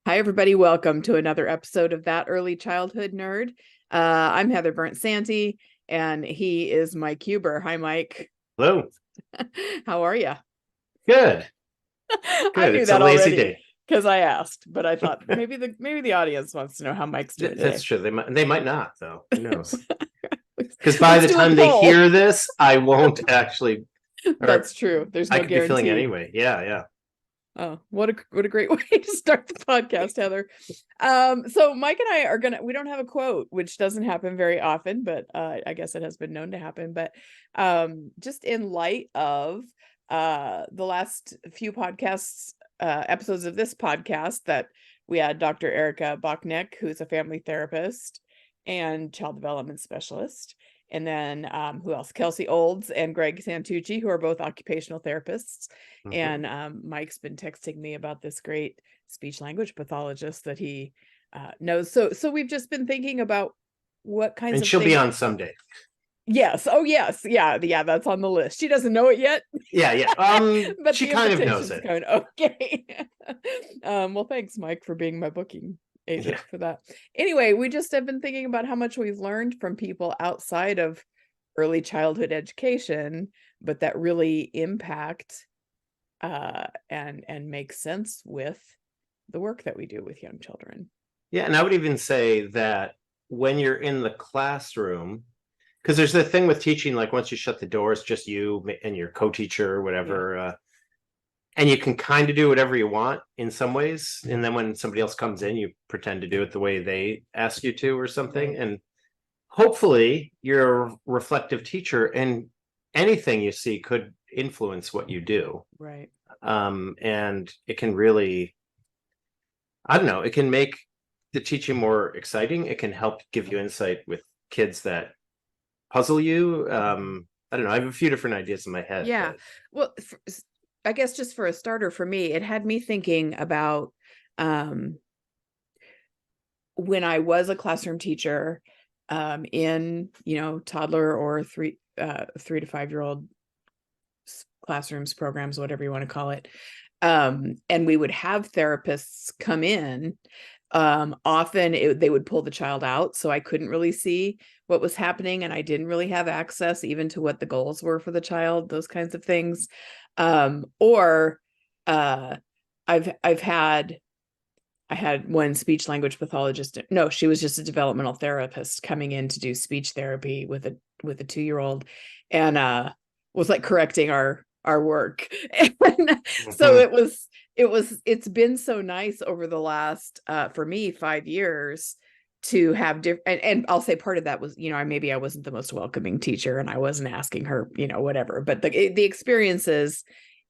Hi, everybody. Welcome to another episode of That Early Childhood Nerd. I'm Heather Bernt-Santy, and he is Mike Huber. Hi, Mike. Hello. How are you? Good. I Good. knew It's a that lazy already day. because I asked, but I thought maybe the audience wants to know how Mike's doing That's today. true. They might not, though. Who knows? Because by Let's the do a time they poll. hear this, I won't actually, or That's true. There's I no could be feeling guarantee. anyway. Yeah, yeah. Oh, what a great way to start the podcast, Heather. So Mike and I we don't have a quote, which doesn't happen very often, but I guess it has been known to happen. But just in light of the last few podcasts, episodes of this podcast that we had Dr. Erica Bachnick, who's a family therapist and child development specialist. And then who else? Kelsey Olds and Greg Santucci, who are both occupational therapists. Mhm. And Mike's been texting me about this great speech language pathologist that he knows. So we've just been thinking about what kinds And of she'll be things. on someday. Yes. Oh, yes. Yeah. That's on the list. She doesn't know it yet, Yeah, yeah. but She the kind of knows invitation's it. coming. Okay. Well, thanks, Mike, for being my booking agent Yeah. for that. Anyway, we just have been thinking about how much we've learned from people outside of early childhood education, but that really impact and make sense with the work that we do with young children. Yeah, and I would even say that when you're in the classroom, because there's the thing with teaching, like once you shut the doors, just you and your co-teacher or whatever, and you can kind of do whatever you want in some ways. And then when somebody else comes in, you pretend to do it the way they ask you to or something. Right. And hopefully you're a reflective teacher and anything you see could influence what you do. Right. And it can really, I don't know, it can make the teaching more exciting. It can help give you insight with kids that puzzle you. I don't know. I have a few different ideas in my head, Yeah. but Well, I guess just for a starter, for me, it had me thinking about um, when I was a classroom teacher in, toddler or 3 to 5 year old classrooms, programs, whatever you want to call it. And we would have therapists come in. Often they would pull the child out, so I couldn't really see what was happening, and I didn't really have access even to what the goals were for the child, those kinds of things. Or I've had I had one speech language pathologist. No, she was just a developmental therapist coming in to do speech therapy with a 2-year-old, and was like correcting our work. And so Mhm. it's been so nice over the last for me 5 years to have different, and I'll say part of that was, maybe I wasn't the most welcoming teacher and I wasn't asking her, whatever, but the experiences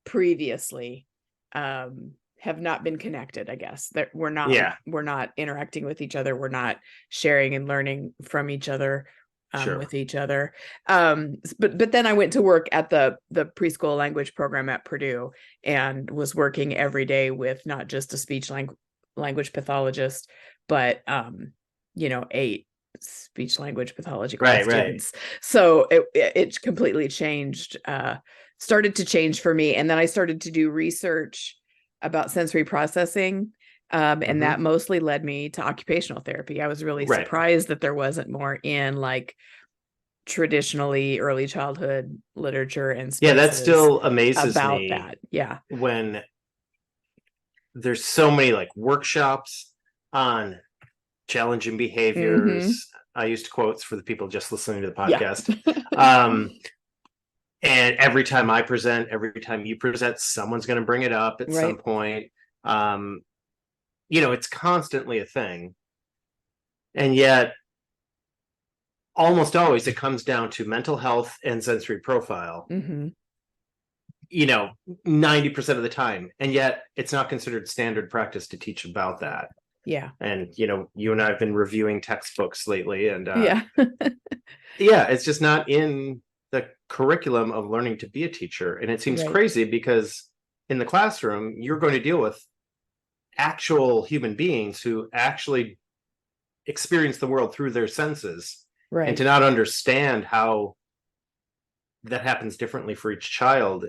previously have not been connected. I guess that Yeah, we're not interacting with each other, we're not sharing and learning from each other, sure. with each other. But then I went to work at the preschool language program at Purdue and was working every day with not just a speech language pathologist, but 8 speech language pathology grad Right, right. students. So it completely changed, started to change for me. And then I started to do research about sensory processing. And Hmm. that mostly led me to occupational therapy. I was really Right. surprised that there wasn't more in like traditionally early childhood literature and Yeah, that spaces still amazes about me that. Yeah. when there's so many like workshops on challenging Mm-hmm. behaviors. I used quotes for the people just listening to the Yeah. podcast. Um, and every time I present, every time you present, someone's going to bring it up at some Right. point. Um, it's constantly a thing. And yet, almost always, it comes down to mental health and sensory profile, Mm-hmm. you know, 90% of the time. And yet, it's not considered standard practice to teach about that. Yeah. And, you and I have been reviewing textbooks lately. And Yeah. yeah, it's just not in the curriculum of learning to be a teacher. And it seems Right. crazy because in the classroom, you're going to deal with actual human beings who actually experience the world through their senses, and Right. to not understand how that happens differently for each child.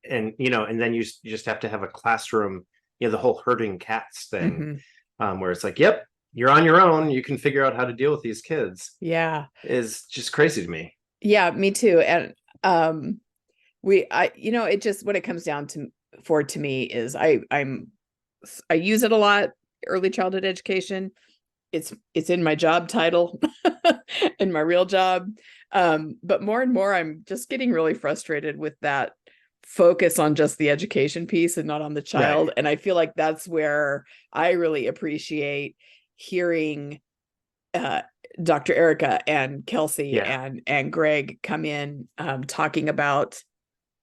And and then you just have to have a classroom the whole herding cats thing, Mhm. where it's like, yep, you're on your own. You can figure out how to deal with these kids, Yeah. is just crazy to me. Yeah, me too. And it just, what it comes down to me is I use it a lot, early childhood education. It's in my job title, in my real job. But more and more, I'm just getting really frustrated with that focus on just the education piece and not on the Right. child. And I feel like that's where I really appreciate hearing uh, Dr. Erica and Kelsey Yeah. and Greg come in, talking about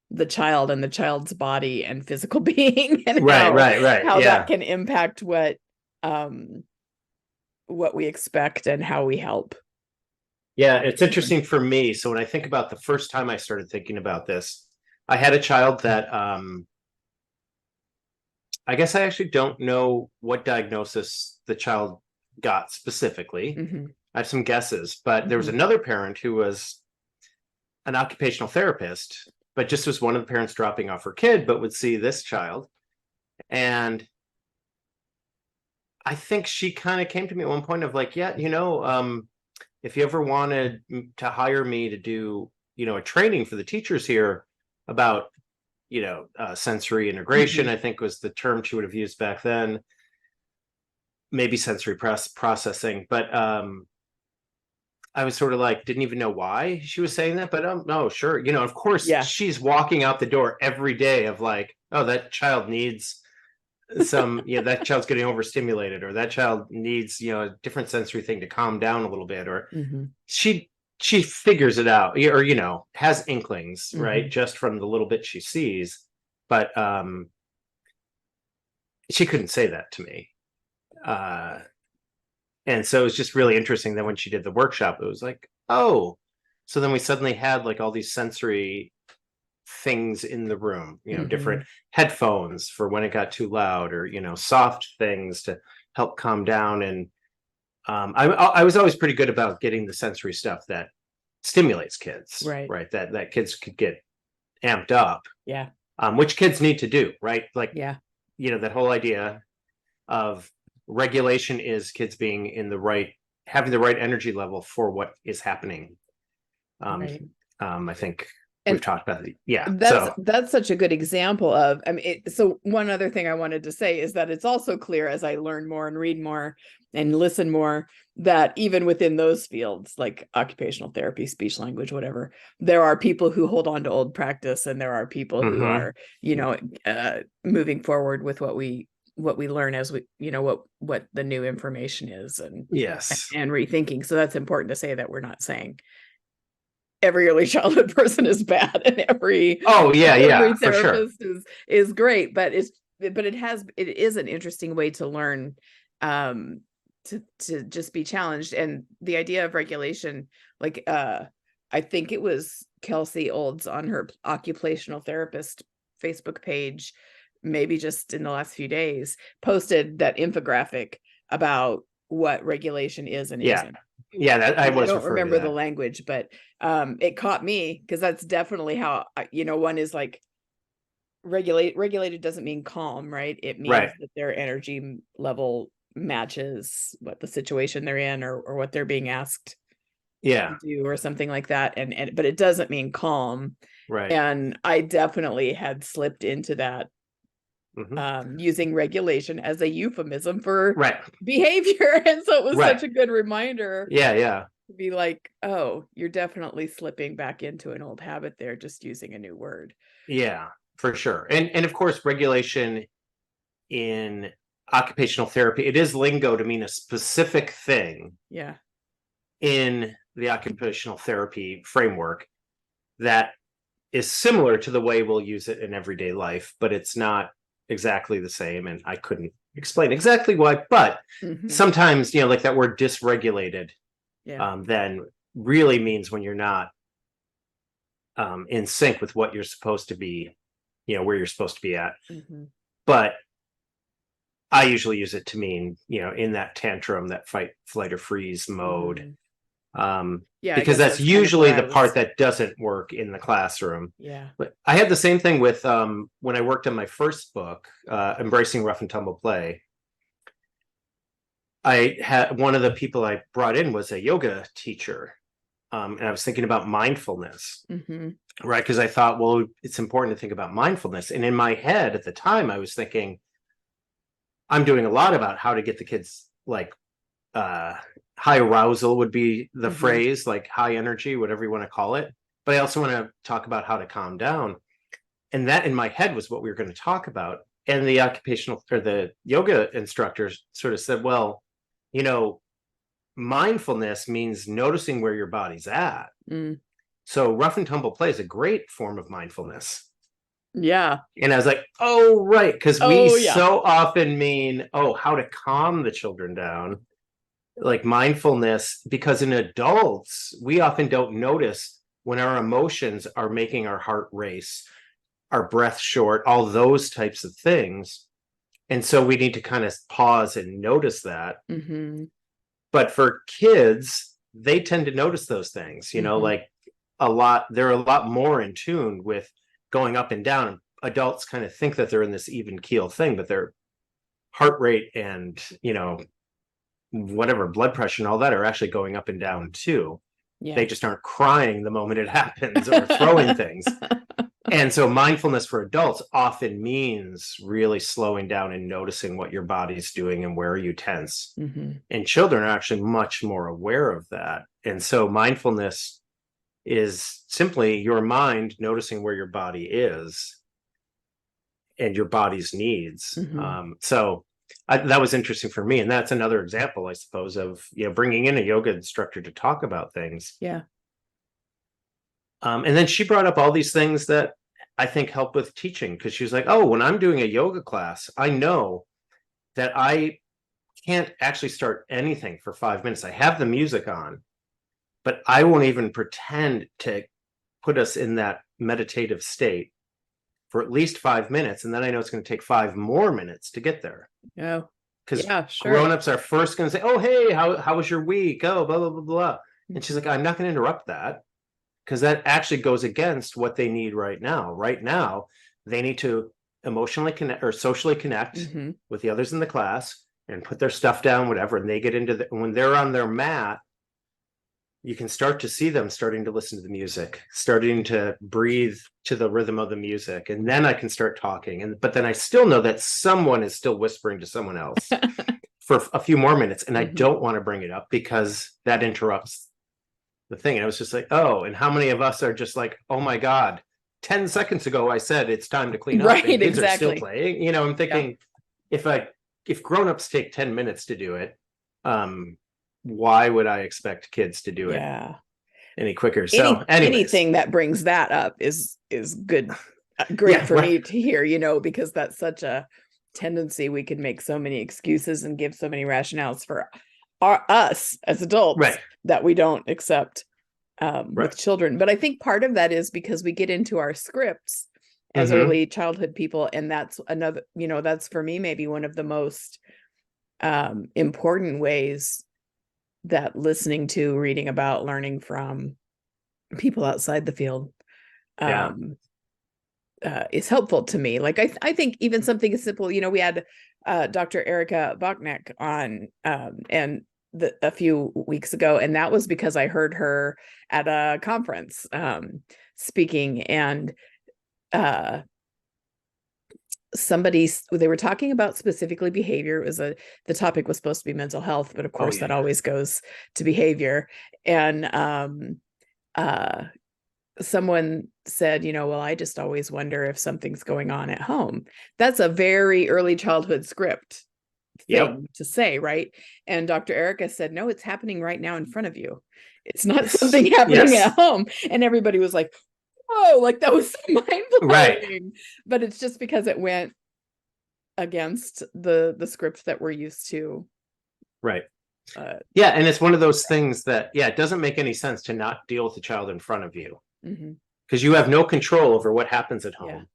the child and the child's body and physical being, and Right. Right. Right. how that Yeah. can impact what we expect and how we help. Yeah. It's interesting for me. So when I think about the first time I started thinking about this, I had a child that I guess I actually don't know what diagnosis the child got specifically. Mm-hmm. I have some guesses, but there was Mm-hmm. another parent who was an occupational therapist, but just was one of the parents dropping off her kid, but would see this child. And I think she kind of came to me at one point of like, yeah, if you ever wanted to hire me to do, a training for the teachers here about, sensory integration, Mm-hmm. I think was the term she would have used back then. Maybe sensory processing, but I was sort of like, didn't even know why she was saying that, but no, sure. Of course, Yeah. she's walking out the door every day of like, oh, that child needs that child's getting overstimulated, or that child needs, a different sensory thing to calm down a little bit, or Mm-hmm. she figures it out, or, has inklings, Mm-hmm. right? Just from the little bit she sees. But she couldn't say that to me. And so it was just really interesting that when she did the workshop, it was like, oh, so then we suddenly had like all these sensory things in the room, Mm-hmm. different headphones for when it got too loud, or, soft things to help calm down. And I was always pretty good about getting the sensory stuff that stimulates kids, Right. right? That kids could get amped up, Yeah. which kids need to do, right? Like, Yeah. that whole idea of regulation is kids being having the right energy level for what is happening. Um, Right. I think we've And talked about it. Yeah. that's So, that's such a good example of, I mean, so one other thing I wanted to say is that it's also clear, as I learn more and read more and listen more, that even within those fields, like occupational therapy, speech language, whatever, there are people who hold on to old practice, and there are people who mhm, are, moving forward with what we learn as we, what the new information is, and yes. rethinking. So that's important to say, that we're not saying every early childhood person is bad and every Oh, yeah, yeah, for sure. therapist is great, but it is an interesting way to learn, um to just be challenged. And the idea of regulation, like, I think it was Kelsey Olds on her occupational therapist Facebook page, maybe just in the last few days, posted that infographic about what regulation is and Yeah. isn't. Yeah, that I And I was don't referring to remember the that. language, but it caught me, because that's definitely how one is like, regulated doesn't mean calm, right? It Right. means that their energy level matches what the situation they're in, or what they're being asked to Yeah. do, or something like that. And but it doesn't mean calm. Right. And I definitely had slipped into that, Hmm. using regulation as a euphemism for Right. behavior. And so it was Right. such a good reminder Yeah. Yeah. to be like, oh, you're definitely slipping back into an old habit there, just using a new word. Yeah. For sure. And of course, regulation in occupational therapy, it is lingo to mean a specific thing Yeah. in the occupational therapy framework that is similar to the way we'll use it in everyday life, but it's not exactly the same. And I couldn't explain exactly why, but Hmm. sometimes, like that word dysregulated, Yeah. then really means when you're not in sync with what you're supposed to be, where you're supposed to be at. Hmm. But I usually use it to mean, in that tantrum, that fight, flight, or freeze mode. Hmm. Yeah, I because guess that's kind of usually where the I part was. that doesn't work in the classroom. Yeah. But I had the same thing with when I worked on my first book, Embracing Rough and Tumble Play. I had one of the people I brought in was a yoga teacher. And I was thinking about mindfulness, Mm-hmm. right? Because I thought, well, it's important to think about mindfulness. And in my head at the time, I was thinking, I'm doing a lot about how to get the kids like high arousal would be the Mm-hmm. phrase, like high energy, whatever you want to call it. But I also want to talk about how to calm down. And that in my head was what we were going to talk about. And the occupational or the yoga instructors sort of said, well, you know, mindfulness means noticing where your body's at. Mm. So rough and tumble play is a great form of mindfulness. Yeah. And I was like, oh, right. Because we Oh, yeah. so often mean, oh, how to calm the children down, like mindfulness, because in adults, we often don't notice when our emotions are making our heart race, our breath short, all those types of things. And so we need to kind of pause and notice that. Mm-hmm. But for kids, they tend to notice those things, Mm-hmm. like they're a lot more in tune with going up and down. Adults kind of think that they're in this even keel thing, but their heart rate and, whatever blood pressure and all that are actually going up and down too. Yeah. They just aren't crying the moment it happens or throwing things. And so mindfulness for adults often means really slowing down and noticing what your body's doing and where you tense. Mm-hmm. And children are actually much more aware of that. And so mindfulness is simply your mind noticing where your body is and your body's needs. Mm-hmm. So that was interesting for me. And that's another example, I suppose, of bringing in a yoga instructor to talk about things. Yeah. And then she brought up all these things that I think help with teaching, because she was like, oh, when I'm doing a yoga class, I know that I can't actually start anything for 5 minutes. I have the music on, but I won't even pretend to put us in that meditative state for at least 5 minutes. And then I know it's going to take 5 more minutes to get there. Oh, Because yeah, sure. grown-ups are first going to say, oh, hey, how was your week? Oh, blah, blah, blah, blah. And she's like, I'm not going to interrupt that, because that actually goes against what they need right now. Right now, they need to emotionally connect or socially connect Mm-hmm. with the others in the class and put their stuff down, whatever. And they get into when they're on their mat, you can start to see them starting to listen to the music, starting to breathe to the rhythm of the music. And then I can start talking. But then I still know that someone is still whispering to someone else for a few more minutes. And I don't want to bring it up because that interrupts the thing. And I was just like, oh, and how many of us are just like, oh my God, 10 seconds ago, I said it's time to clean up. Right, and kids exactly. are still playing. I'm thinking, if grown-ups take 10 minutes to do it, why would I expect kids to do it any quicker? So anything that brings that up is good, great for me to hear, because that's such a tendency. We could make so many excuses and give so many rationales for us as adults that we don't accept with children. But I think part of that is because we get into our scripts as early childhood people. And that's another, that's for me, maybe one of the most important ways that listening to, reading about, learning from people outside the field is helpful to me. Like I think even something as simple, we had Dr. Erica Bachneck on and a few weeks ago, and that was because I heard her at a conference speaking, and they were talking about specifically behavior. It was the topic was supposed to be mental health, but of course that always goes to behavior. And someone said, well, I just always wonder if something's going on at home. That's a very early childhood script thing to say, right? And Dr. Erica said, no, it's happening right now in front of you. It's not something happening at home. And everybody was like, oh, like that was so mind-blowing. Right. But it's just because it went against the script that we're used to. Right. And it's one of those things that, it doesn't make any sense to not deal with the child in front of you, because you have no control over what happens at home,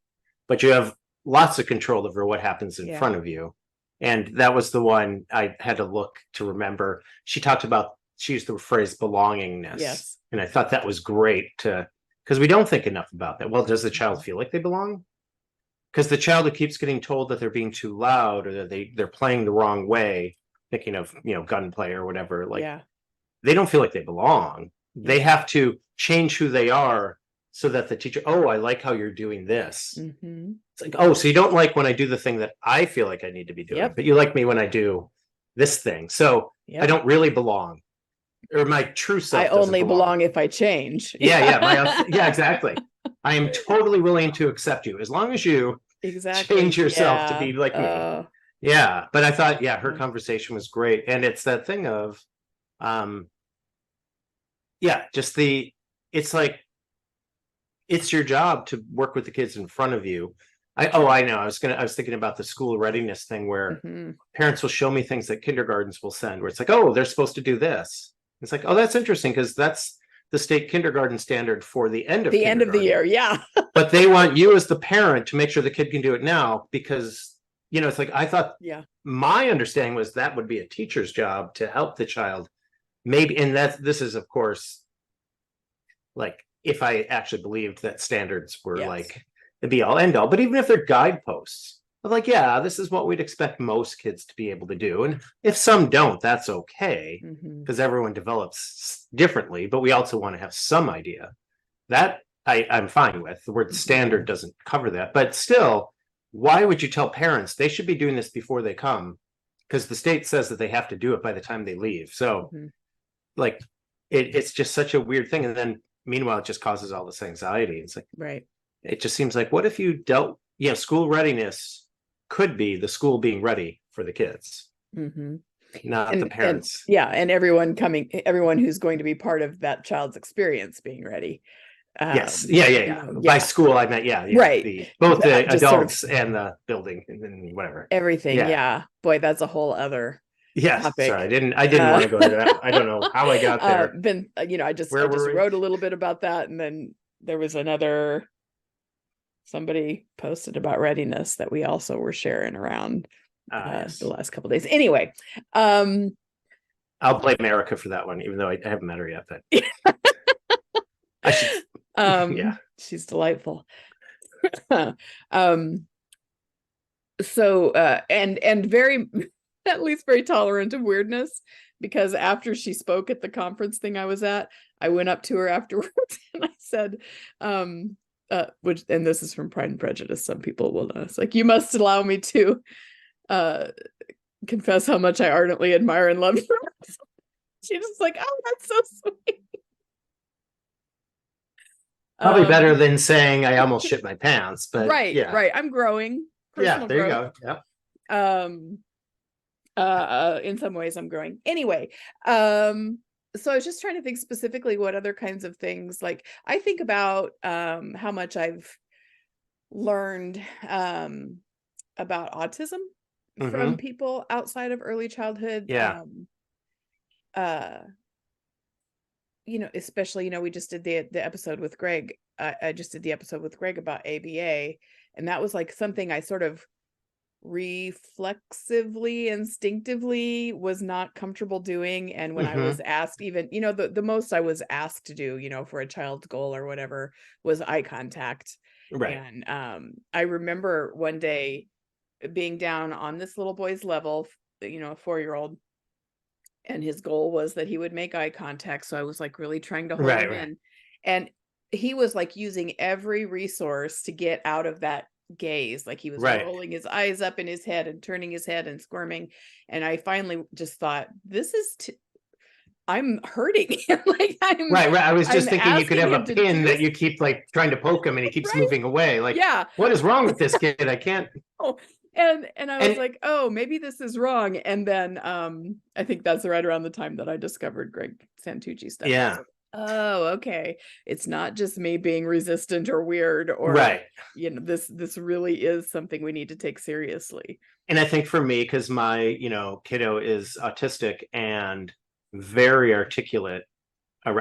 but you have lots of control over what happens in front of you. And that was the one I had to look to remember. She talked about she used the phrase belongingness. Yes. And I thought that was great because we don't think enough about that. Well, does the child feel like they belong? Because the child who keeps getting told that they're being too loud or that they're playing the wrong way, thinking of, gunplay or whatever, like they don't feel like they belong. They have to change who they are so that the teacher, oh, I like how you're doing this. It's like, oh, so you don't like when I do the thing that I feel like I need to be doing, but you like me when I do this thing. So I don't really belong, or my true self. I only belong if I change. Yeah, exactly. I am totally willing to accept you as long as you change yourself to be like me. Yeah, but I thought, her conversation was great, and it's that thing of, it's like it's your job to work with the kids in front of you. I know. I was thinking about the school readiness thing where parents will show me things that kindergartens will send where it's like, oh, they're supposed to do this. It's like, oh, that's interesting because that's the state kindergarten standard for the end of the year. Yeah. But they want you as the parent to make sure the kid can do it now because, it's like, I thought my understanding was that would be a teacher's job to help the child maybe. And this is, of course, like if I actually believed that standards were like the be all end all, but even if they're guideposts, I'm like, this is what we'd expect most kids to be able to do. And if some don't, that's okay because everyone develops differently, but we also want to have some idea. That I'm fine with. The word standard doesn't cover that, but still, why would you tell parents they should be doing this before they come? Because the state says that they have to do it by the time they leave. So like, it's just such a weird thing. And then meanwhile, it just causes all this anxiety. It's like, it just seems like, what if you dealt, school readiness could be the school being ready for the kids, not the parents. And everyone who's going to be part of that child's experience being ready. Yes. By school, I meant, right. Both the adults and the building and whatever. Everything. Yeah. Boy, that's a whole other topic. Sorry, I didn't want to go into that. I don't know how I got there. I just wrote a little bit about that. And then there was somebody posted about readiness that we also were sharing around the last couple of days. Anyway, I'll blame Erica for that one, even though I haven't met her yet. But I should. She's delightful. So and very at least very tolerant of weirdness, because after she spoke at the conference thing I was at, I went up to her afterwards and I said, and this is from Pride and Prejudice, some people will know, it's like, you must allow me to confess how much I ardently admire and love you. She's just like, oh, that's so sweet. Probably better than saying I almost shit my pants, but right. I'm growing. There growth. You go. Yeah. In some ways I'm growing. Anyway, so I was just trying to think specifically what other kinds of things, like I think about how much I've learned about autism from people outside of early childhood. Especially, we just did the episode with Greg. I just did the episode with Greg about ABA, and that was like something I sort of reflexively, instinctively was not comfortable doing. And when I was asked, even, the most I was asked to do, for a child's goal or whatever, was eye contact. Right. And I remember one day being down on this little boy's level, a 4-year-old, and his goal was that he would make eye contact. So I was like really trying to hold him in. And he was like using every resource to get out of that gaze. Like he was rolling his eyes up in his head and turning his head and squirming. And I finally just thought, this is I'm hurting him. Like I was just thinking you could have a pin that you keep like trying to poke him and he keeps moving away. Like, what is wrong with this kid? I can't. And I was like, oh, maybe this is wrong. And then I think that's right around the time that I discovered Greg Santucci stuff. Yeah. Oh, okay. It's not just me being resistant or weird or this really is something we need to take seriously. And I think for me, because my kiddo is autistic and very articulate.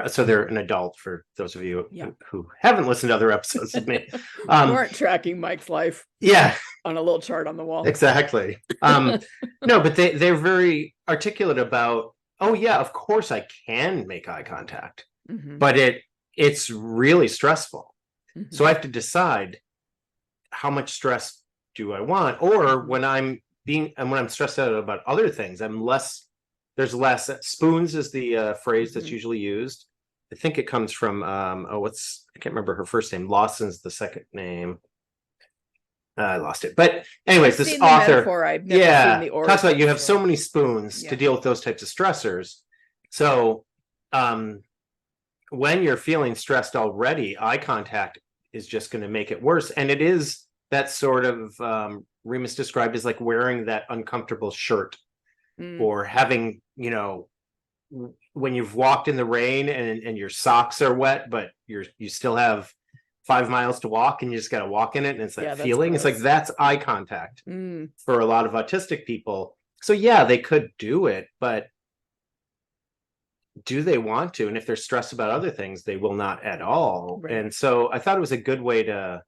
So they're an adult, for those of you who haven't listened to other episodes of me. You aren't tracking Mike's life. On a little chart on the wall. Exactly. No, but they're very articulate about oh yeah, of course I can make eye contact, Mhm. but it's really stressful. So I Mhm. have to decide how much stress do I want, or Mhm. when I'm stressed out about other things, there's less. Spoons is the phrase that's Mhm. usually used. I think it comes from I can't remember her first name. Lawson's the second name. I lost it. But anyways, I've this seen the author, metaphor. I've never seen yeah, the talks about origin you have so story. many spoons to Yeah. deal with those types of stressors. So um when you're feeling stressed already, eye contact is just going to make it worse. And it is that sort of Remus described as like wearing that uncomfortable shirt, Mm. or having, when you've walked in the rain and your socks are wet, but you still have 5 miles to walk and you just got to walk in it. And it's that Yeah, that's feeling. It's like gross. that's eye contact Mm. for a lot of autistic people. So yeah, they could do it, but do they want to? And if they're stressed about other things, they will not at all. Right. And so I thought it was a good way to,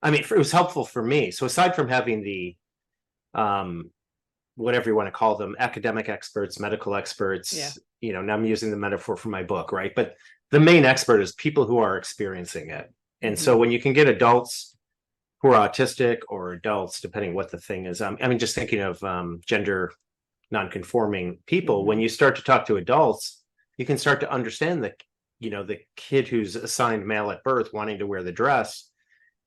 I mean, it was helpful for me. So aside from having the, um, whatever you want to call them, academic experts, medical Yeah. experts, now I'm using the metaphor from my book, right? But the main expert is people who are experiencing it. And so Mhm. when you can get adults who are autistic, or adults, depending what the thing is, I mean, just thinking of gender non-conforming people, when Mhm. you start to talk to adults, you can start to understand the kid who's assigned male at birth wanting to wear the dress,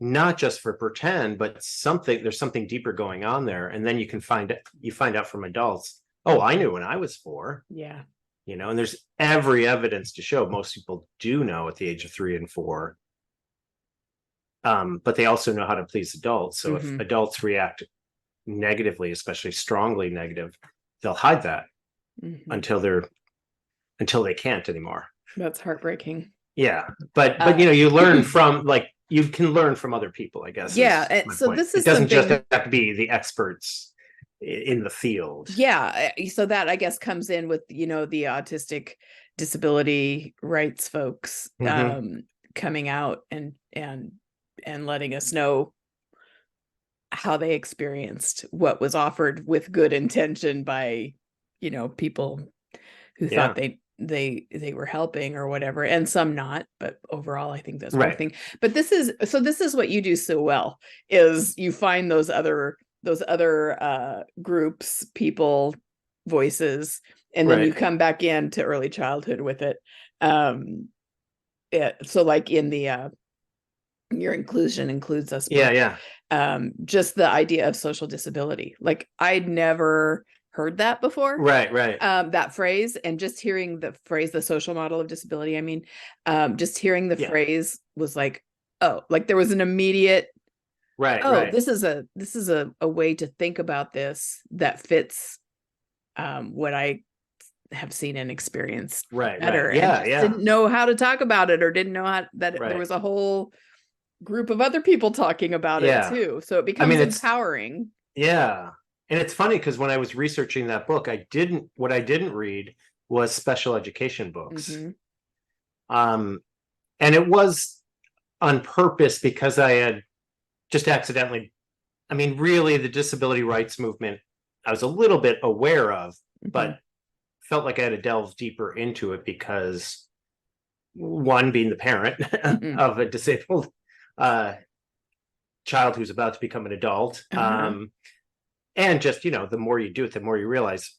not just for pretend, but there's something deeper going on there. And then you find out from adults, oh, I Mhm. knew when I was 4, Yeah. and there's every evidence to show most people do know at the age of 3 and 4. But they also know how to please adults. So if Mhm. adults react negatively, especially strongly negative, they'll hide that Mhm. until they can't anymore. That's heartbreaking. Yeah, but Uh, you learn from, like, you can learn from other people, I guess, yeah, is and my so point. this It is doesn't just something. have to be the experts in the field. Yeah, so that I guess comes in with, the autistic disability rights folks Hmm. coming out and letting us know how they experienced what was offered with good intention by, people who thought Yeah, they were helping or whatever, and some not, but overall I think that's worth right, thing. But this is what you do so well, is you find those other groups, people, voices, and then right. you come back into early childhood with it. Um so like in the Your Inclusion Includes Us Yeah, book, yeah, just the idea of social disability, like I'd never heard that before, right, right, that phrase, and just hearing the phrase, the social model of disability, I mean, just hearing the yeah, phrase was like, oh, like there was an immediate, right, oh, right, this is a way to think about this that fits what I have seen and experienced right, right. better, and Yeah, just yeah, didn't know how to talk about it, or didn't know that there right. was a whole group of other people talking about it Yeah. too. So it I becomes mean, it's empowering. yeah. And it's funny because when I was researching that book, what I didn't read was special education books. Hmm. Um, and it was on purpose because I had just accidentally, I mean, really, the disability rights movement, I was a little bit aware of, Hmm. but felt like I had to delve deeper into it because, one, being the parent Hmm. of a disabled uh, child who's about to become an adult, Uh-huh. and just, the more you do it, the more you realize,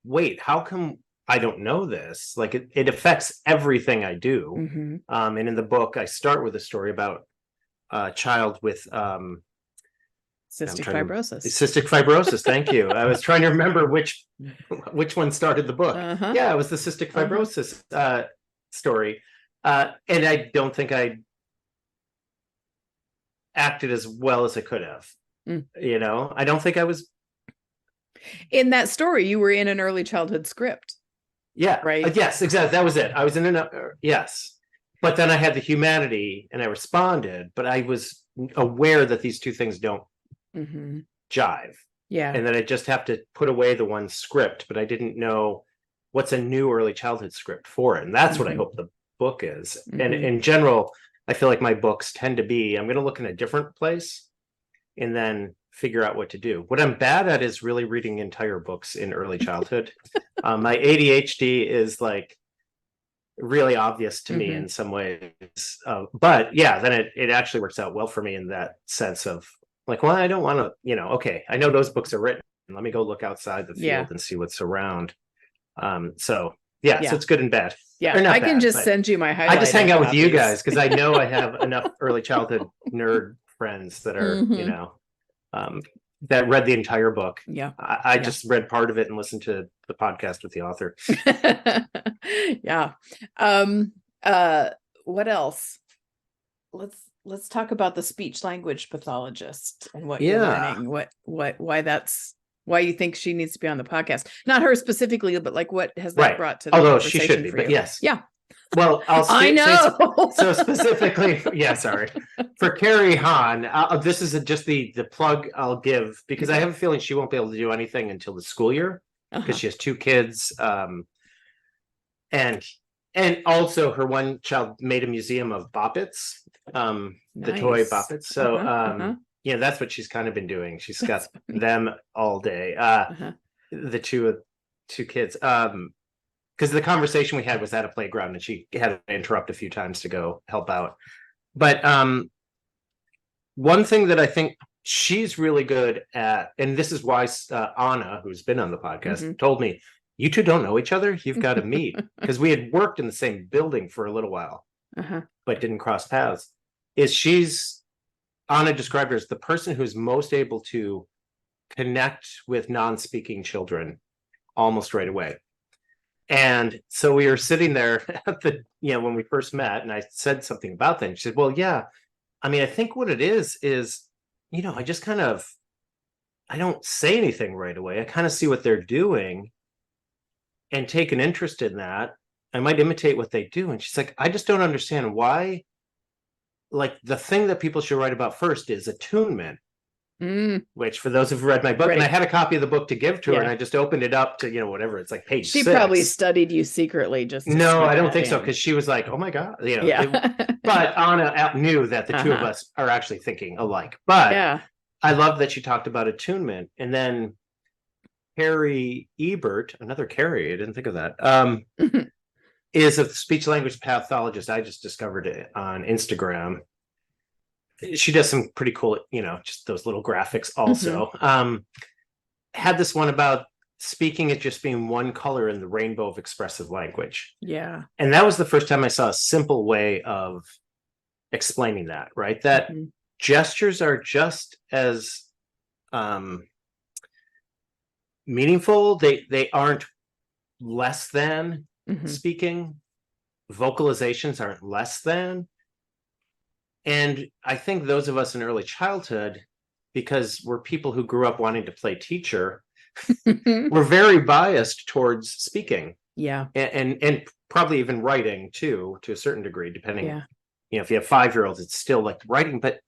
wait, how come I don't know this? Like it affects everything I do. Hmm. And in the book, I start with a story about a child with I'm Cystic trying to fibrosis. cystic fibrosis. Thank you. I was trying to remember which one started the book. Uh-huh. Yeah, it was the cystic Uh-huh. fibrosis story. And I don't think I acted as well as I could have. Mm. I don't think I was. In that story, you were in an early childhood script, Yeah. right? Yes, exactly. That was it. I was in an yes. But then I had the humanity and I responded, but I was aware that these two things don't Hmm. jive. Yeah. And that I just have to put away the one script, but I didn't know what's a new early childhood script for it. And that's what I Hmm. hope the book is. And Hmm. in general, I feel like my books tend to be, I'm going to look in a different place and then figure out what to do. What I'm bad at is really reading entire books in early childhood. My ADHD is like really obvious to me in some ways. But yeah, then it actually works out well for me in that sense of like, well, I don't want to, okay, I know those books are written. Let me go look outside the field and see what's around. So it's good and bad. Yeah, I can just send you my highlight. I just hang out with you guys because I know I have enough early childhood nerd friends that are, that read the entire book. Yeah. I just read part of it and listened to the podcast with the author. Yeah. What else? Let's talk about the speech language pathologist and what you're learning. Why you think she needs to be on the podcast? Not her specifically, but like what has that brought to the conversation she should be, for but you? yes. Yeah. Well, I know. So specifically, sorry. For Carrie Hahn, this is just the plug I'll give because I have a feeling she won't be able to do anything until the school year because she has 2 kids. And also her one child made a museum of Boppets, the toy Boppets. So that's what she's kind of been doing. She's got them all day. The two kids. Because the conversation we had was at a playground and she had to interrupt a few times to go help out. But one thing that I think she's really good at, and this is why Anna, who's been on the podcast, told me, you two don't know each other. You've got to meet. Because we had worked in the same building for a little while, but didn't cross paths. Anna described her as the person who's most able to connect with non-speaking children almost right away. And so we were sitting there at when we first met, and I said something about that. And she said, well, yeah, I mean, I think what it is, I just I don't say anything right away. I kind of see what they're doing and take an interest in that. I might imitate what they do. And she's like, I just don't understand why, like the thing that people should write about first is attunement. Which for those who've read my book, and I had a copy of the book to give to her, and I just opened it up to, whatever, it's like page 6. She probably studied you secretly just to No, I don't think so, because she was like, oh my God. But Anna knew that the two of us are actually thinking alike. But I love that she talked about attunement. And then Carrie Ebert, another Carrie, I didn't think of that, is a speech language pathologist. I just discovered it on Instagram. She does some pretty cool, just those little graphics also. Had this one about speaking it just being one color in the rainbow of expressive language. Yeah. And that was the first time I saw a simple way of explaining that, right? That gestures are just as meaningful. They aren't less than speaking. Vocalizations aren't less than. And I think those of us in early childhood, because we're people who grew up wanting to play teacher, we're very biased towards speaking. Yeah. And probably even writing too, to a certain degree, depending, if you have 5-year-olds, it's still like writing. But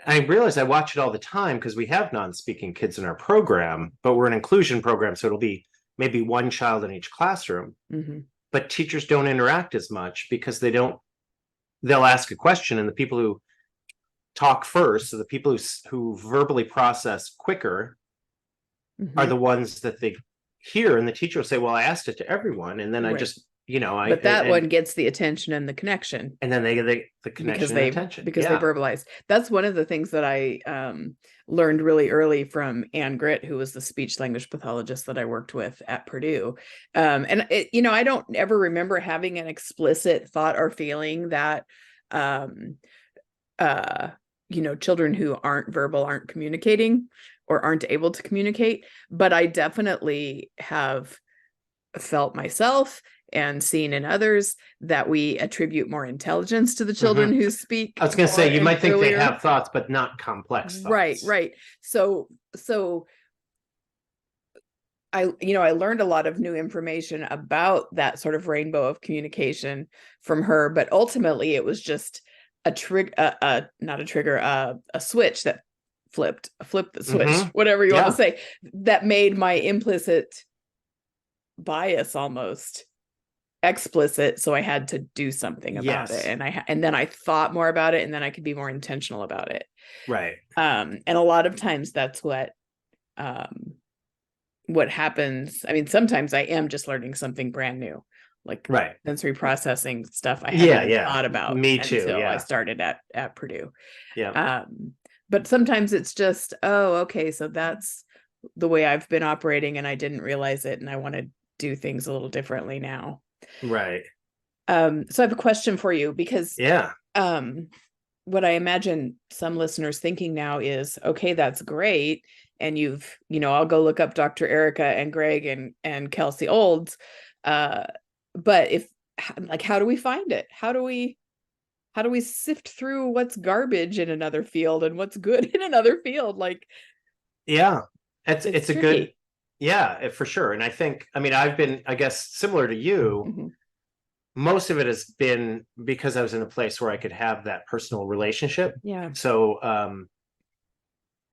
I realize I watch it all the time because we have non-speaking kids in our program, but we're an inclusion program. So it'll be maybe one child in each classroom, but teachers don't interact as much because they'll ask a question, and the people who talk first, so the people who verbally process quicker are the ones that they hear, and the teacher will say, well, I asked it to everyone, and then I just, but that one gets the attention and the connection. And then they get the connection and attention. Because they verbalize. That's one of the things that I learned really early from Ann Gritt, who was the speech language pathologist that I worked with at Purdue. And I don't ever remember having an explicit thought or feeling that, children who aren't verbal aren't communicating or aren't able to communicate. But I definitely have felt myself and seen in others that we attribute more intelligence to the children who speak. I was going to say, you might think they have thoughts, but not complex thoughts. Right. So I learned a lot of new information about that sort of rainbow of communication from her, but ultimately it was just a switch that flipped the switch, whatever you want to say, that made my implicit bias almost explicit, so I had to do something about it. Yes. And then I thought more about it, and then I could be more intentional about it. Right. And a lot of times that's what happens. I mean, sometimes I am just learning something brand new, like Right. sensory processing stuff I hadn't Yeah. even Yeah. thought about Me too. until I Yeah. started at Purdue. Yeah. But sometimes it's just, oh, okay, so that's the way I've been operating and I didn't realize it, and I want to do things a little differently now. Right. So I have a question for you, because Yeah. what I imagine some listeners thinking now is, okay, that's great. And I'll go look up Dr. Erica and Greg and Kelsey Olds. But how do we find it? How do we sift through what's garbage in another field and what's good in another field? Like, Yeah. It's a good, tricky. yeah, for sure. And I think, I mean, I've been, I guess, similar to you. Mm-hmm. Most of it has been because I was in a place where I could have that personal relationship. Yeah. So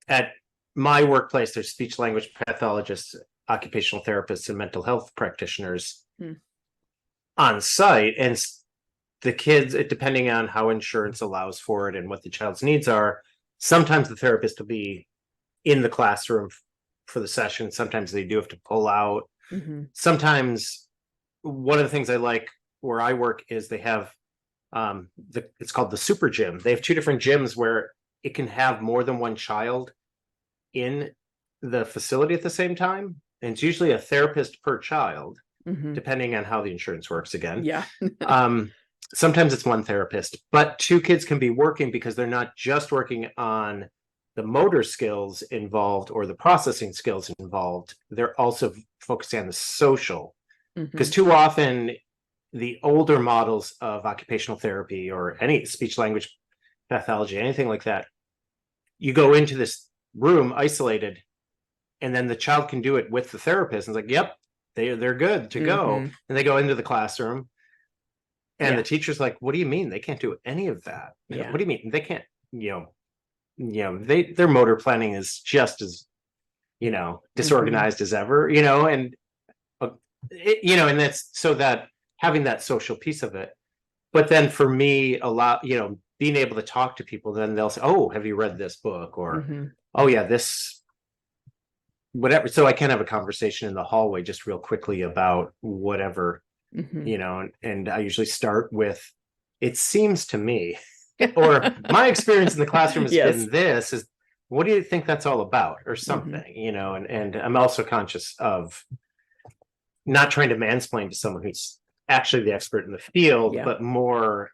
at my workplace, there's speech language pathologists, occupational therapists, and mental health practitioners on site. And the kids, depending on how insurance allows for it and what the child's needs are, sometimes the therapist will be in the classroom for the session. Sometimes they do have to pull out. Mm-hmm. Sometimes one of the things I like where I work is they have it's called the super gym. They have two different gyms where it can have more than one child in the facility at the same time. And it's usually a therapist per child, depending on how the insurance works again. Yeah. Sometimes it's one therapist, but two kids can be working because they're not just working on the motor skills involved or the processing skills involved. They're also focusing on the social, because too often the older models of occupational therapy or any speech language pathology, anything like that, you go into this room isolated, and then the child can do it with the therapist. And it's like, yep, they're good to go. And they go into the classroom, and the teacher's like, what do you mean? They can't do any of that. Yeah. What do you mean? They can't, their motor planning is just as, disorganized as ever, and, and that's so that having that social piece of it. But then for me, a lot, being able to talk to people, then they'll say, oh, have you read this book? Or, oh yeah, this, whatever. So I can have a conversation in the hallway just real quickly about whatever, and I usually start with, it seems to me, or my experience in the classroom has been this, is what do you think that's all about, or something, and I'm also conscious of not trying to mansplain to someone who's actually the expert in the field, but more,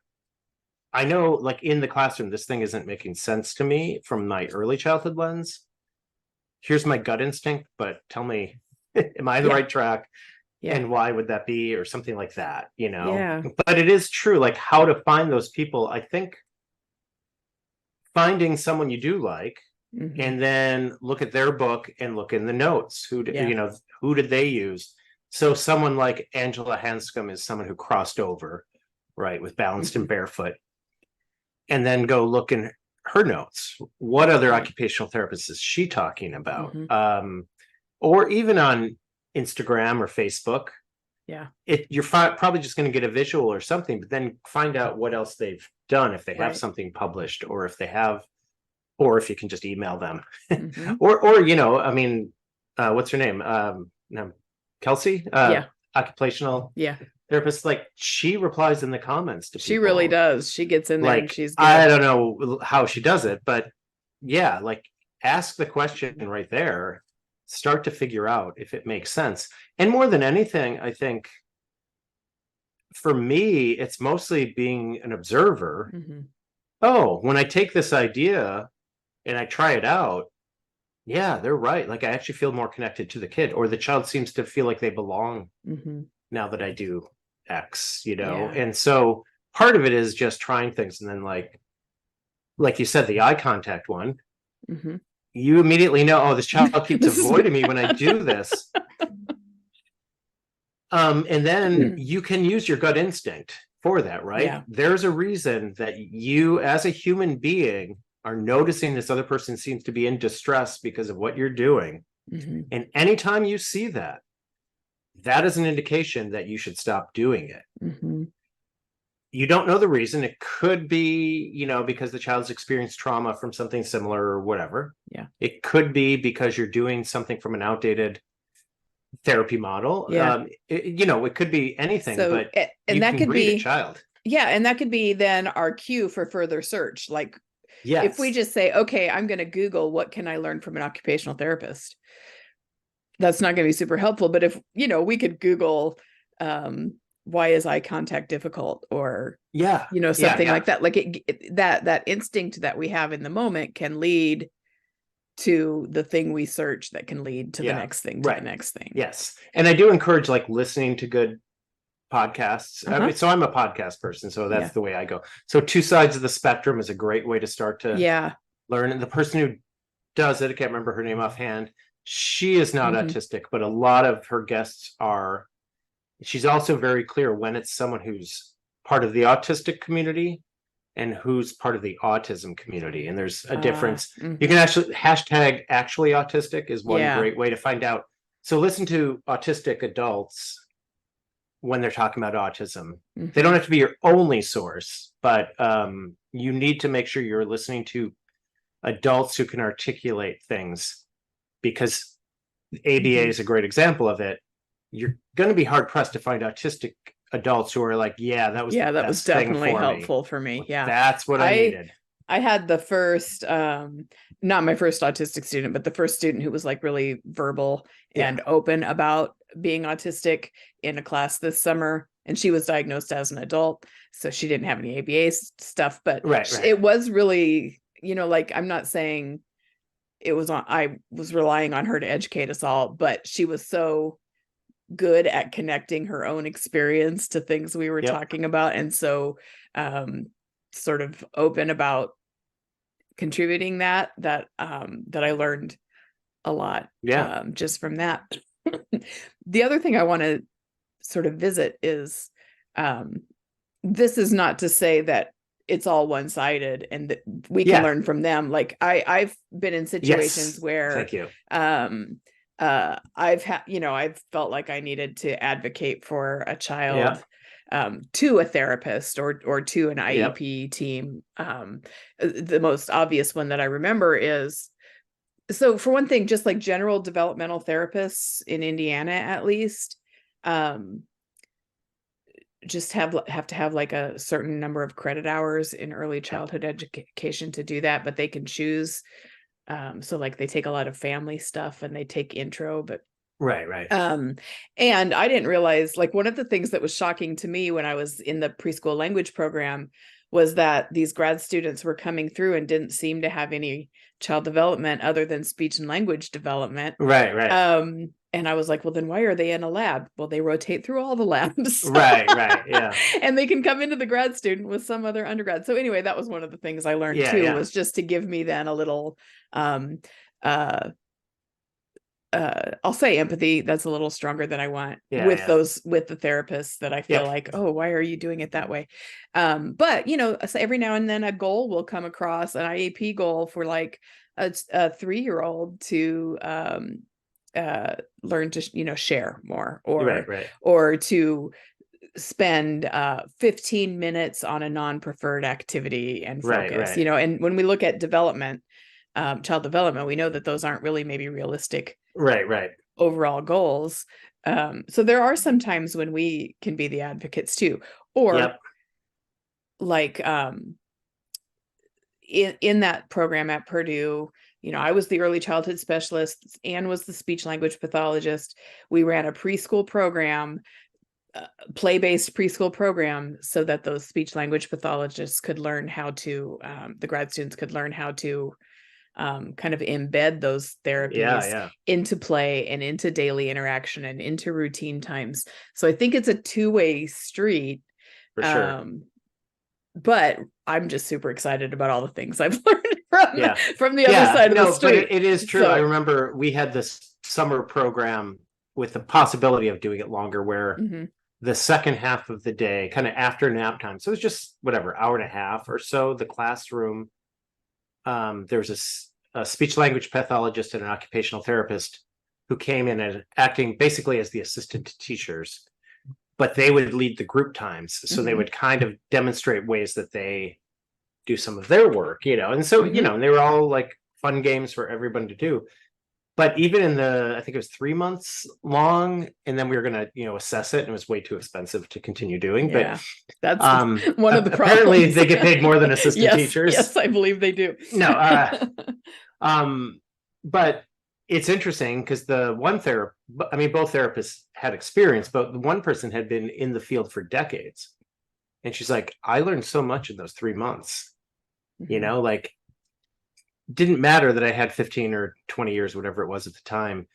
I know, like in the classroom, this thing isn't making sense to me from my early childhood lens. Here's my gut instinct, but tell me, am I the right track? And why would that be, or something like that, But it is true, like how to find those people. I think finding someone you do like, and then look at their book and look in the notes. Who did they use? So someone like Angela Hanscom is someone who crossed over, right, with Balanced and Barefoot, and then go look in her notes. What other occupational therapists is she talking about? Or even on Instagram or Facebook. You're probably just going to get a visual or something, but then find out what else they've done, if they have something published, or if they have, or if you can just email them, or I mean, what's her name? Kelsey, occupational therapist. Like, she replies in the comments to people. She really does. She gets in there, like, and she's good. I don't know how she does it, but like, ask the question right there. Start to figure out if it makes sense. And more than anything, I think for me, it's mostly being an observer. Oh, when I take this idea and I try it out, yeah, they're right. Like, I actually feel more connected to the kid, or the child seems to feel like they belong now that I do X, And so part of it is just trying things. And then like you said, the eye contact one, you immediately know, oh, this child keeps avoiding me when I do this. And then you can use your gut instinct for that, right? There's a reason that you, as a human being, are noticing this other person seems to be in distress because of what you're doing. And anytime you see that, that is an indication that you should stop doing it. Mm-hmm. You don't know the reason. It could be, because the child's experienced trauma from something similar or whatever. Yeah. It could be because you're doing something from an outdated therapy model. Yeah. It could be anything, So, but and you that can could read a be, child. yeah, and that could be then our cue for further search. Like, if we Yes. just say, okay, I'm going to Google, what can I learn from an occupational therapist? That's not going to be super helpful. But if, we could Google, why is eye contact difficult, or, Yeah. something like that. Like that instinct that we have in the moment can lead to the thing we search, that can lead to the next thing, to the next thing. Yes. And I do encourage like listening to good podcasts. Uh-huh. So I'm a podcast person, so that's the way I go. So Two Sides of the Spectrum is a great way to start to learn. And the person who does it, I can't remember her name offhand, she is not autistic, but a lot of her guests are. She's also very clear when it's someone who's part of the autistic community and who's part of the autism community. And there's a difference. You can actually #actually autistic is one great way to find out. So listen to autistic adults when they're talking about autism. They don't have to be your only source, but you need to make sure you're listening to adults who can articulate things, because ABA is a great example of it. You're going to be hard pressed to find autistic adults who are like, that was definitely helpful for me. Yeah, that's what I needed. I had the first, not my first autistic student, but the first student who was like really verbal and open about being autistic in a class this summer. And she was diagnosed as an adult, so she didn't have any ABA stuff, but it was really, like, I'm not saying I was relying on her to educate us all, but she was so good at connecting her own experience to things we were talking about. And so, sort of open about contributing that I learned a lot just from that. The other thing I want to sort of visit is, this is not to say that it's all one-sided and that we can learn from them. Like I've been in situations where thank you. I've felt like I needed to advocate for a child to a therapist or to an IEP team. The most obvious one that I remember is, so for one thing, just like general developmental therapists in Indiana, at least, just have to have like a certain number of credit hours in early childhood education to do that, but they can choose. So like they take a lot of family stuff and they take intro, but right. And I didn't realize, like, one of the things that was shocking to me when I was in the preschool language program was that these grad students were coming through and didn't seem to have any child development other than speech and language development. Right. And I was like, well, then why are they in a lab? Well, they rotate through all the labs. Right. Yeah. And they can come into the grad student with some other undergrad. So anyway, that was one of the things I learned was just to give me then a little, I'll say empathy. That's a little stronger than I want with the therapists that I feel like, oh, why are you doing it that way? But so every now and then a goal will come across, an IEP goal for like a 3-year-old to learn to share more, or to spend 15 minutes on a non-preferred activity and focus. And when we look at development, child development, we know that those aren't really maybe realistic overall goals. So there are some times when we can be the advocates too, or like in that program at Purdue, I was the early childhood specialist. Anne was the speech language pathologist. We ran a preschool program, play-based preschool program, so that those speech language pathologists could learn how to, the grad students could learn how to kind of embed those therapies into play and into daily interaction and into routine times. So I think it's a two-way street. For sure. But I'm just super excited about all the things I've learned from the other side of the street. But it is true. So, I remember we had this summer program with the possibility of doing it longer, where the second half of the day, kind of after nap time, so it was just whatever, hour and a half or so, the classroom, there was a speech language pathologist and an occupational therapist who came in and acting basically as the assistant teachers, but they would lead the group times. So they would kind of demonstrate ways that they do some of their work, and so, and they were all like fun games for everyone to do. But even in I think it was 3 months long, and then we were going to, assess it, and it was way too expensive to continue doing. Yeah, but that's one of the problems. Apparently they get paid more than assistant teachers. Yes, I believe they do. No, but it's interesting because both therapists had experience, but the one person had been in the field for decades. And she's like, I learned so much in those 3 months, like, didn't matter that I had 15 or 20 years, whatever it was at the time,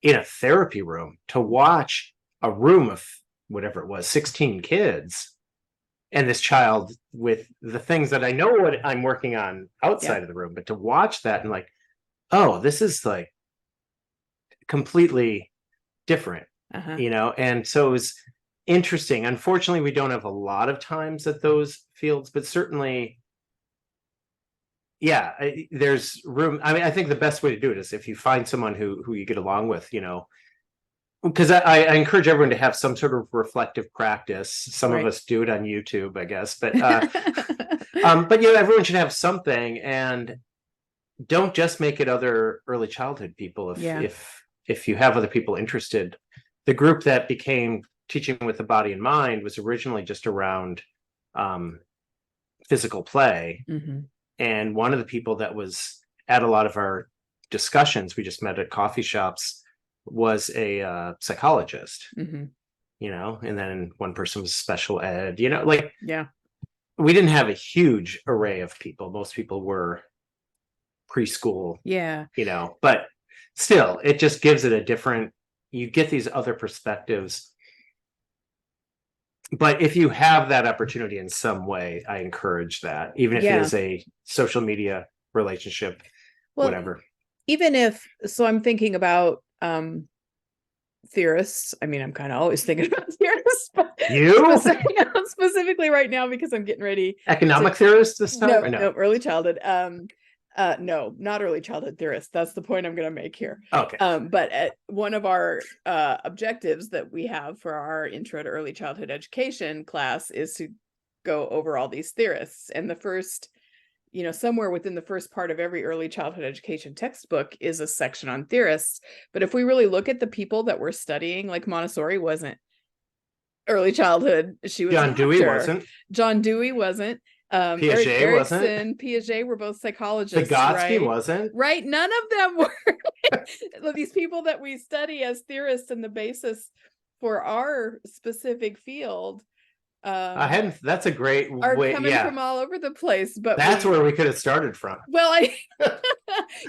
in a therapy room to watch a room of whatever it was, 16 kids, and this child with the things that I know what I'm working on outside of the room, but to watch that and like, oh, this is like completely different, and so it was interesting. Unfortunately, we don't have a lot of times at those fields, but certainly, there's room. I mean, I think the best way to do it is if you find someone who you get along with, because I encourage everyone to have some sort of reflective practice. Some of us do it on YouTube, I guess, but everyone should have something, and don't just make it other early childhood people. If you have other people interested, the group that became Teaching with the Body and Mind was originally just around physical play. And one of the people that was at a lot of our discussions, we just met at coffee shops, was a psychologist, and then one person was special ed, we didn't have a huge array of people. Most people were preschool, but still, it just gives it a different, you get these other perspectives. But if you have that opportunity in some way, I encourage that, even if it is a social media relationship, whatever. Even if, so I'm thinking about theorists. I mean, I'm kind of always thinking about theorists, but specifically right now because I'm getting ready. Economic theorists this time? No, early childhood. No, not early childhood theorists. That's the point I'm going to make here. Okay. But one of our objectives that we have for our Intro to Early Childhood Education class is to go over all these theorists. And the first, somewhere within the first part of every early childhood education textbook is a section on theorists. But if we really look at the people that we're studying, like Montessori wasn't early childhood. She was John Dewey wasn't. John Dewey wasn't. Piaget wasn't. Piaget were both psychologists. Vygotsky wasn't. Right. None of them were. These people that we study as theorists and the basis for our specific field. That's a great are way. Coming from all over the place, but that's where we could have started from. Well,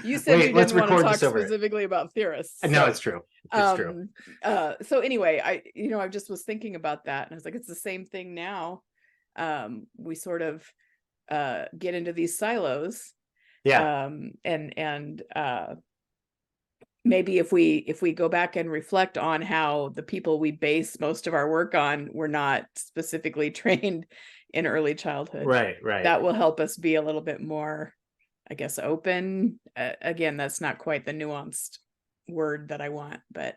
you said you didn't want to talk specifically about theorists. So. No, it's true. It's true. So anyway, I just was thinking about that, and I was like, it's the same thing now. We sort of get into these silos, and maybe if we go back and reflect on how the people we base most of our work on were not specifically trained in early childhood, right, that will help us be a little bit more, I guess, open. Again, that's not quite the nuanced word that I want, but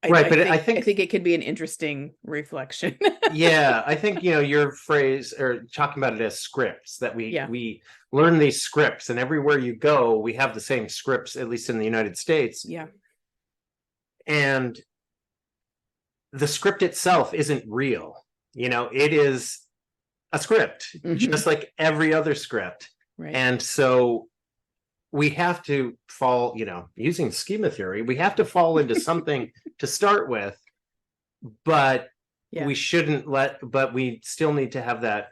I think it could be an interesting reflection. Yeah, I think your phrase, or talking about it as scripts, that we learn these scripts, and everywhere you go, we have the same scripts, at least in the United States. Yeah, and the script itself isn't real. It is a script, just like every other script, right. And so we have to fall, using schema theory, we have to fall into something to start with, but we shouldn't but we still need to have that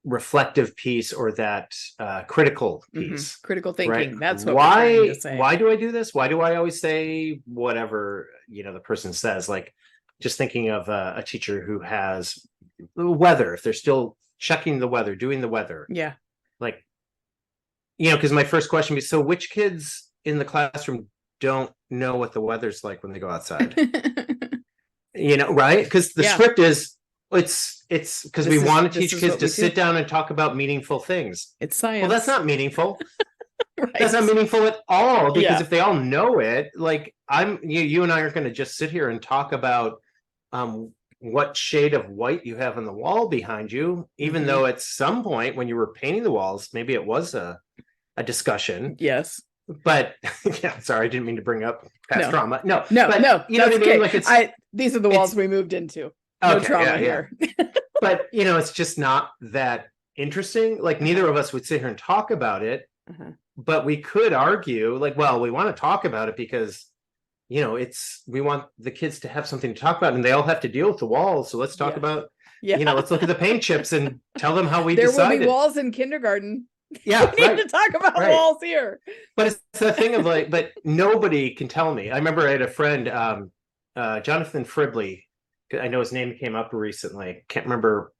reflective piece, or that critical piece. Critical thinking. Right? That's what we're trying to say. Why do I do this? Why do I always say whatever, the person says? Like, just thinking of a teacher who has the weather, if they're still checking the weather, doing the weather. Yeah. Like, because my first question would be, so which kids in the classroom don't know what the weather's like when they go outside? Right? Because the script is, it's because we want to teach kids to sit down and talk about meaningful things. It's science. Well, that's not meaningful. That's not meaningful at all, because Yeah. if they all know it, like you and I are going to just sit here and talk about what shade of white you have on the wall behind you, even though at some point when you were painting the walls, maybe it was a discussion. Yes. But yeah, sorry, I didn't mean to bring up past trauma. No, no, you know what I mean? Okay. Like these are the walls we moved into. No trauma here. But it's just not that interesting. Like neither of us would sit here and talk about it, but we could argue like, well, we want to talk about it because we want the kids to have something to talk about, and they all have to deal with the walls. So let's talk about, let's look at the paint chips and tell them how we decided. Will be walls in kindergarten. Yeah, we need to talk about walls here. But it's the thing of like, but nobody can tell me. I remember I had a friend, Jonathan Fribley. I know his name came up recently. Can't remember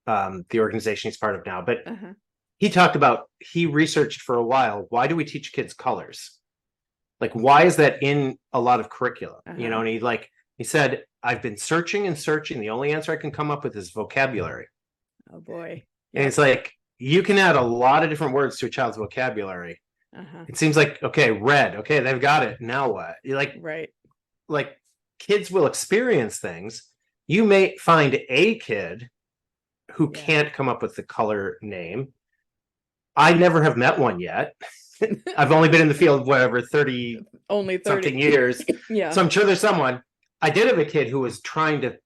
the organization he's part of now, but he talked about, he researched for a while, why do we teach kids colors? Like, why is that in a lot of curricula? And he said, I've been searching and searching. The only answer I can come up with is vocabulary. Oh boy. And it's like, you can add a lot of different words to a child's vocabulary. It seems like, okay, red. Okay, they've got it. Now what? You're like, like kids will experience things. You may find a kid who can't come up with the color name. I never have met one yet. I've only been in the field, whatever, 30 something years. So I'm sure there's someone. I did have a kid who was trying to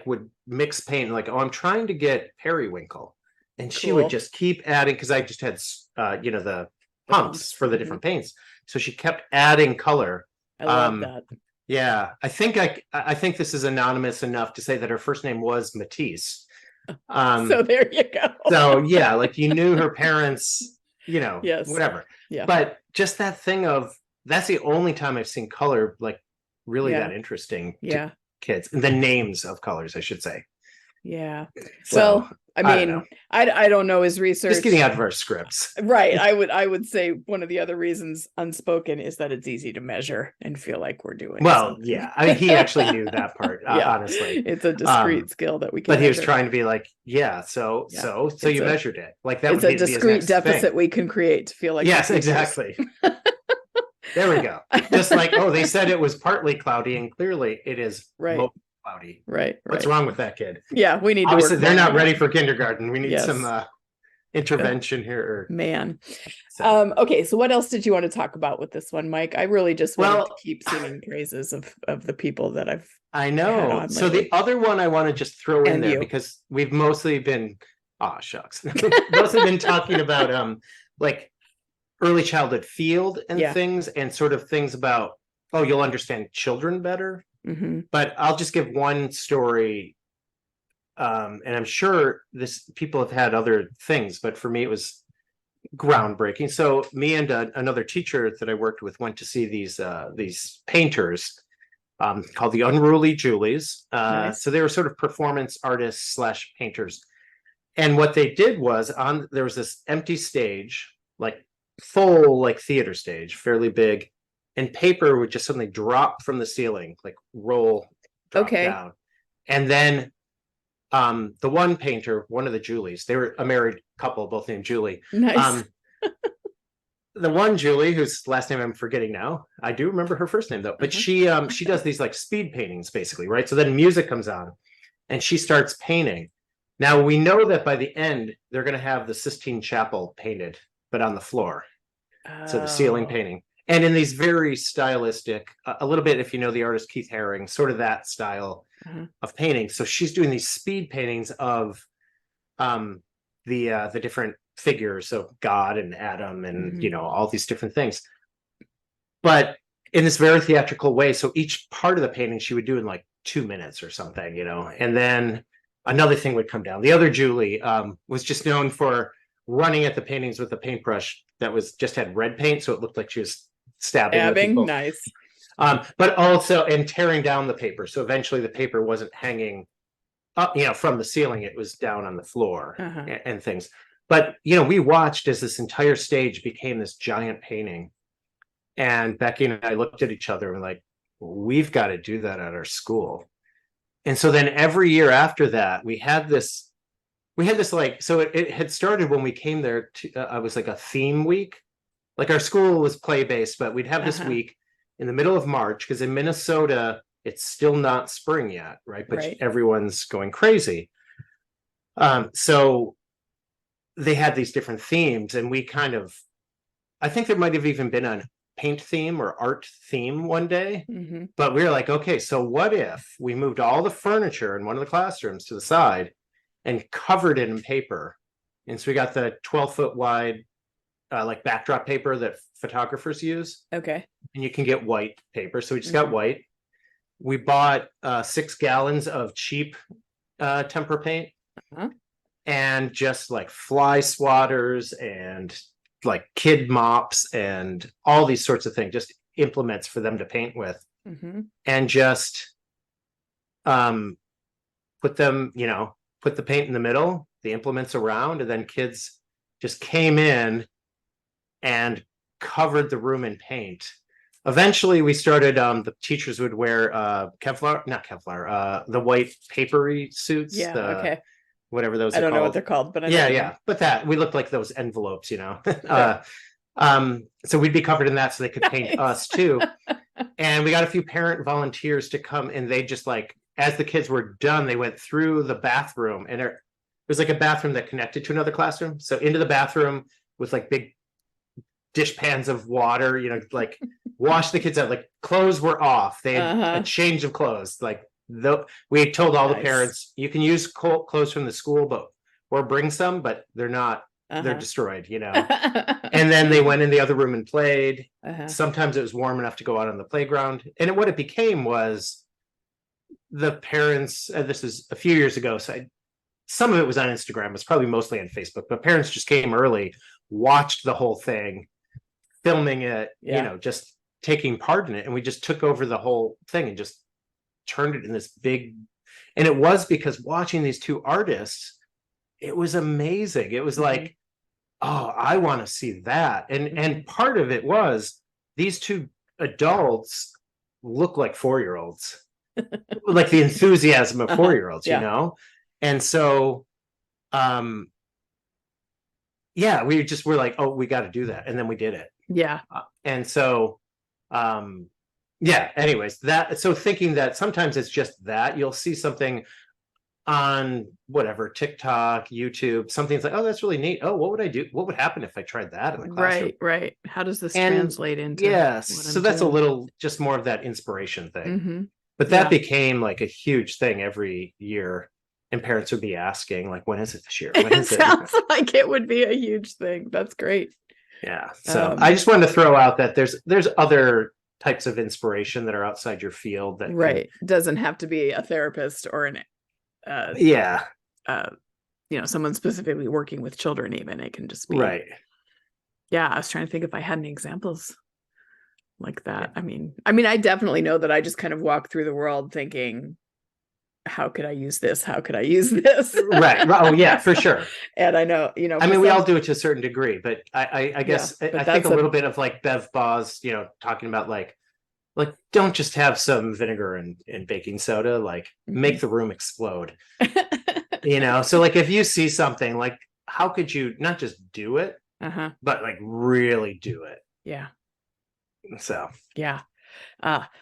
would mix paint, like, oh, I'm trying to get periwinkle. And she would just keep adding, because I just had, the pumps for the different paints. So she kept adding color. I love that. Yeah, I think this is anonymous enough to say that her first name was Matisse. So there you go. So yeah, like you knew her parents, whatever. Yeah. But just that thing of, that's the only time I've seen color really that interesting to kids. The names of colors, I should say. Yeah. So, well, I mean, I don't know his research. Just getting out of our scripts. Right. I would say one of the other reasons unspoken is that it's easy to measure and feel like we're doing. Well, yeah. I mean, he actually knew that part, honestly. It's a discrete skill that we can But he was trying to be like, so you measured it. Like that. It's a discrete deficit we can create to feel like. Yes, exactly. There we go. Just like, they said it was partly cloudy, and clearly it is cloudy. Right. What's wrong with that kid? Yeah, we need to work. They're not ready for kindergarten. We need some intervention here. Man. Okay, so what else did you want to talk about with this one, Mike? I really just wanted to keep singing praises of the people that I know. So the other one I want to just throw in there, because we've mostly been mostly been talking about early childhood field and things, and sort of things about, you'll understand children better. But I'll just give one story, and I'm sure people have had other things, but for me it was groundbreaking. So me and another teacher that I worked with went to see these painters called the Unruly Julies. Nice. So they were sort of performance artists / painters, and what they did was, there was this empty stage, full theater stage, fairly big. And paper would just suddenly drop from the ceiling, roll down. And then the one painter, one of the Julies, they were a married couple, both named Julie. Nice. The one Julie, whose last name I'm forgetting now, I do remember her first name though, but she does these speed paintings basically, right? So then music comes on and she starts painting. Now we know that by the end, they're going to have the Sistine Chapel painted, but on the floor. So the ceiling painting. And in these very stylistic, a little bit, if you know the artist Keith Haring, sort of that style of painting. So she's doing these speed paintings of the different figures of God and Adam and all these different things, but in this very theatrical way. So each part of the painting she would do in 2 minutes or something, and then another thing would come down. The other Julie was just known for running at the paintings with a paintbrush that just had red paint, so it looked like she was stabbing. Nice. But also tearing down the paper, so eventually the paper wasn't hanging up from the ceiling, it was down on the floor and things. But we watched as this entire stage became this giant painting, and Becky and I looked at each other and like, we've got to do that at our school. And so then every year after that we had this so it had started when we came there to, I was a theme week. like our school was play-based, but we'd have this Uh-huh. week in the middle of March, because in Minnesota, it's still not spring yet, right? But Right. everyone's going crazy. So they had these different themes, and we kind of, I think there might have even been a paint theme or art theme one day. Mm-hmm. But we were like, okay, so what if we moved all the furniture in one of the classrooms to the side and covered it in paper? And so we got the 12-foot wide, like backdrop paper that photographers use. Okay. And you can get white paper. So we just got white. We bought 6 gallons of cheap temper paint. Uh-huh. And just like fly swatters and like kid mops and all these sorts of things, just implements for them to paint with. Mm-hmm. And just put them, put the paint in the middle, the implements around, and then kids just came in and covered the room in paint. Eventually we started, the teachers would wear the white papery suits. Yeah. Okay. Whatever those I are don't know what called. they're called, but I know Yeah, what you yeah. mean. But that we looked like those envelopes, Yeah. So we'd be covered in that so they could paint Nice. us too. And we got a few parent volunteers to come, and they just like, as the kids were done, they went through the bathroom, and there was like a bathroom that connected to another classroom. So into the bathroom with like big dish pans of water, like wash the kids out, like clothes were off. They had Uh-huh. a change of clothes. Like we told all the Nice. parents, you can use clothes from the school, or bring some, but they're not, they're Uh-huh. destroyed, And then they went in the other room and played. Uh-huh. Sometimes it was warm enough to go out on the playground. And what it became was the parents, this is a few years ago, so some of it was on Instagram, it's probably mostly on Facebook, but parents just came early, watched the whole thing, filming it, Yeah. just taking part in it. And we just took over the whole thing and just turned it in this big, and it was because watching these two artists, it was amazing. It was like, oh, I want to see that. And part of it was these two adults look like 4-year-olds, like the enthusiasm of 4-year-olds, Yeah. And so yeah, we just were like, oh, we got to do that. And then we did it. Yeah. And so yeah, anyways, so thinking that sometimes it's just that you'll see something on whatever, TikTok, YouTube, something's like, oh, that's really neat. Oh, what would I do? What would happen if I tried that in the classroom? Right. How does this And translate into yes, what so I'm that's doing? a little just more of that inspiration thing. Mm-hmm. But that became like a huge thing every year. And parents would be asking, like, when is it this year? When is it? Sounds like it would be a huge thing. That's great. Yeah. So I just wanted to throw out that there's other types of inspiration that are outside your field that doesn't have to be a therapist or an someone specifically working with children. Even it can just be right. Yeah, I was trying to think if I had any examples like that. I mean, I definitely know that I just kind of walk through the world thinking, how could I use this? How could I use this? Right. Oh yeah, for sure. And I know, I mean, we all do it to a certain degree, but I guess I think a little bit of like Bev Boz, talking about like don't just have some vinegar and baking soda, like make the room explode. So like if you see something, like how could you not just do it, but like really do it? Yeah. So yeah.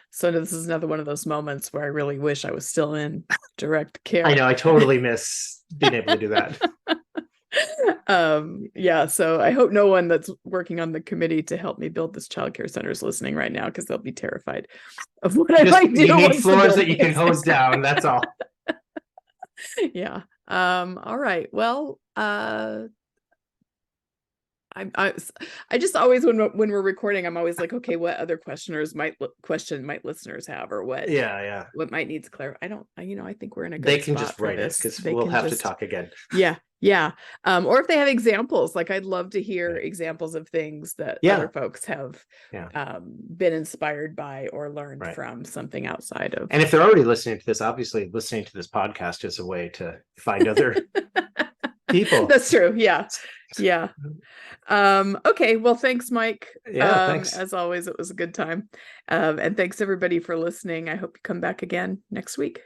So this is another one of those moments where I really wish I was still in direct care. I know, I totally miss being able to do that. Yeah, so I hope no one that's working on the committee to help me build this childcare center is listening right now, because they'll be terrified of what I might do. You need floors that you can hose down, that's all. Yeah. All right. Well, I just always, when we're recording, I'm always like, okay, what other questioners might listeners have, or what what might need to clarify. I think we're in a good they can spot just for write this. it, because we'll have to talk again. Yeah. Or if they have examples, like I'd love to hear examples of things that other folks have been inspired by or learned from, something outside of. And if they're already listening to this, obviously listening to this podcast is a way to find other people. That's true. Yeah. Okay, well, thanks, Mike. Thanks. As always, it was a good time. And thanks everybody for listening. I hope you come back again next week.